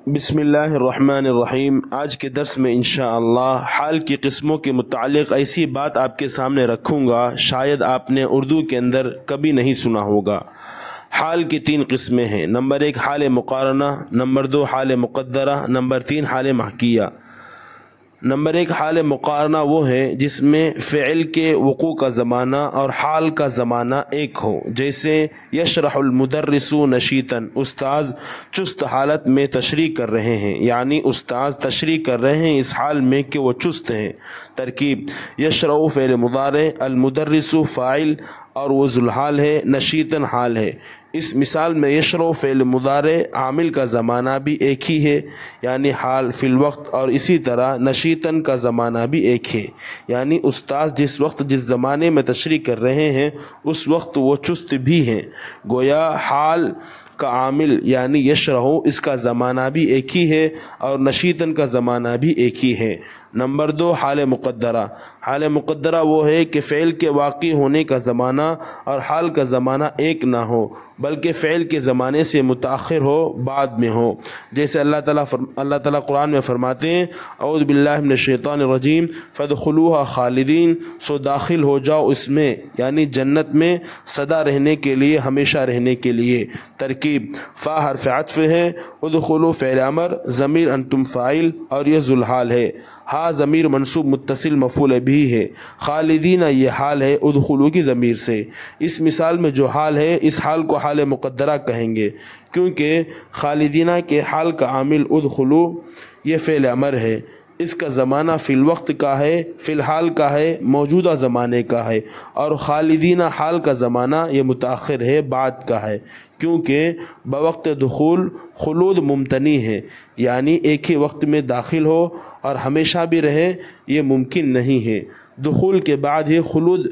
بسم اللہ الرحمن الرحیم۔ آج کے درس میں انشاءاللہ حال کی قسموں کے متعلق ایسی بات آپ کے سامنے رکھوں گا شاید آپ نے اردو کے اندر کبھی نہیں سنا ہوگا۔ حال کی 3 قسمیں ہیں۔ نمبر 1 حال مقارنہ، نمبر 2 حال مقدرہ، نمبر 3 حال محکیہ۔ نمبر 1 حال مقارنہ وہ ہے جس میں فعل کے وقوع کا زمانہ اور حال کا زمانہ ایک ہو، جیسے یشرح المدرس نشیطاً، استاذ چست حالت میں تشریح کر رہے ہیں، یعنی استاذ تشریح کر رہے ہیں اس حال میں کہ وہ چست ہیں۔ ترکیب: یشرح فعل مضارع، المدرس فاعل اور وہ ذوالحال ہے، نشیطاً حال ہے۔ اس مثال میں یشرح فعل مضارع عامل کا زمانہ بھی ایک ہی ہے، یعنی حال فی الوقت، اور اسی طرح نشیطاً کا زمانہ بھی ایک ہے، یعنی استاذ جس وقت جس زمانے میں تشریح کر رہے ہیں اس وقت وہ چست بھی ہیں۔ گویا حال کا عامل یعنی یشرح اس کا زمانہ بھی ایک ہی ہے اور نشیطاً کا زمانہ بھی ایک ہی ہے۔ نمبر 2 حال مقدرہ۔ حال مقدرہ وہ ہے کہ فعل کے واقع ہونے کا زمانہ اور حال کا زمانہ ایک نہ ہو بلکہ فعل کے زمانے سے متاخر ہو، بعد میں ہو، جیسے اللہ تعالیٰ قرآن میں فرماتے ہیں اعوذ باللہ من الشیطان الرجیم فادخلوها خالدین، سو داخل ہو جاؤ اس میں، یعنی جنت میں سدا رہنے کے لیے، ہمیشہ رہنے کے لیے۔ ترکیب: فا حرف عطف ہے، ادخلوا فعل امر، ضمیر انتم فاعل اور یہ ذوالحال ہے، ہا ضمیر منصوب متصل مفعول بھی ہے، خالدین یہ حال ہے ادخلوا کی ضمیر سے۔ اس مثال میں جو حال ہے اس حال کو حال مقدرہ کہیں گے، کیونکہ خالدینہ کے حال کا عامل ادخلوا یہ فعل امر ہے، اس کا زمانہ فی الوقت کا ہے، فی الحال کا ہے، موجودہ زمانے کا ہے، اور خالدینہ حال کا زمانہ یہ متاخر ہے، بعد کا ہے، کیونکہ بوقت دخول خلود ممتنی ہے، یعنی ایک ہی وقت میں داخل ہو اور ہمیشہ بھی رہے یہ ممکن نہیں ہے۔ دخول کے بعد ہی خلود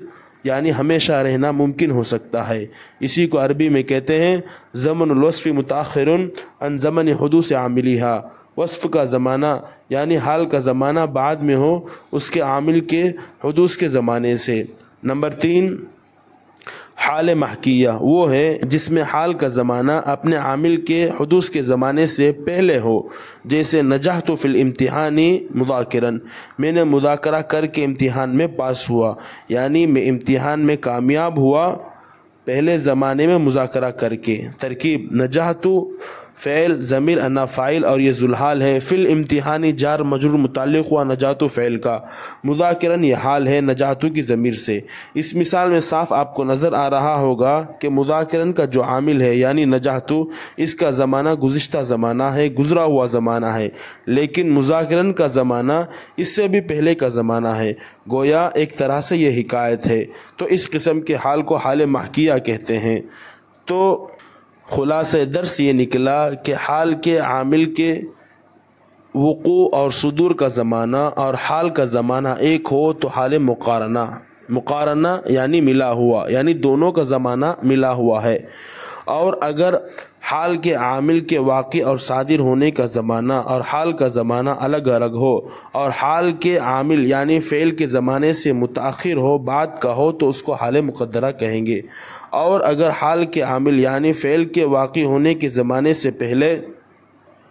یعنی ہمیشہ رہنا ممکن ہو سکتا ہے۔ اسی کو عربی میں کہتے ہیں زمن الوصف متاخر عن زمن حدوث عاملھا، وصف کا زمانہ یعنی حال کا زمانہ بعد میں ہو اس کے عامل کے حدوث کے زمانے سے۔ نمبر 3 حال محکیہ وہ ہے جس میں حال کا زمانہ اپنے عامل کے حدوث کے زمانے سے پہلے ہو، جیسے نجحت فی الامتحان مذاکراً، میں نے مذاکرہ کر کے امتحان میں پاس ہوا، یعنی میں امتحان میں کامیاب ہوا پہلے زمانے میں مذاکرہ کر کے۔ ترکیب: نجحت فعل، ضمیر انا فاعل اور یہ ذوالحال ہے، فی الامتحانی جار مجرور متعلق ہوا نجحت فعل کا، مذاکراً یہ حال ہے نجحت کی ضمیر سے۔ اس مثال میں صاف آپ کو نظر آ رہا ہوگا کہ مذاکراً کا جو عامل ہے یعنی نجحت، اس کا زمانہ گزشتہ زمانہ ہے، گزرا ہوا زمانہ ہے، لیکن مذاکراً کا زمانہ اس سے بھی پہلے کا زمانہ ہے، گویا ایک طرح سے یہ حکایت ہے، تو اس قسم کے حال کو حال محکیہ کہتے ہیں۔ تو خلاصہ درس یہ نکلا کہ حال کے عامل کے وقوع اور صدور کا زمانہ اور حال کا زمانہ ایک ہو تو حال مقارنہ یعنی ملا ہوا، یعنی دونوں کا زمانہ ملا ہوا ہے، اور اگر حال کے عامل کے واقع اور صادر ہونے کا زمانہ اور حال کا زمانہ الگ الگ ہو اور حال کے عامل یعنی فعل کے زمانے سے متاخر ہو، بعد کا ہو، تو اس کو حال مقدرہ کہیں گے، اور اگر حال کے عامل یعنی فعل کے واقع ہونے کے زمانے سے پہلے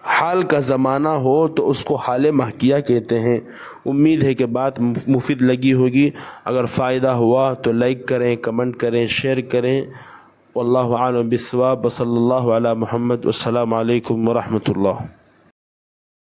حال کا زمانہ ہو تو اس کو حال محکیہ کہتے ہیں۔ امید ہے کہ بات مفید لگی ہوگی، اگر فائدہ ہوا تو لائک کریں، کمنٹ کریں، شیئر کریں۔ واللہ اعلم بالصواب، وصلی اللہ علی محمد، والسلام علیکم ورحمۃ اللہ۔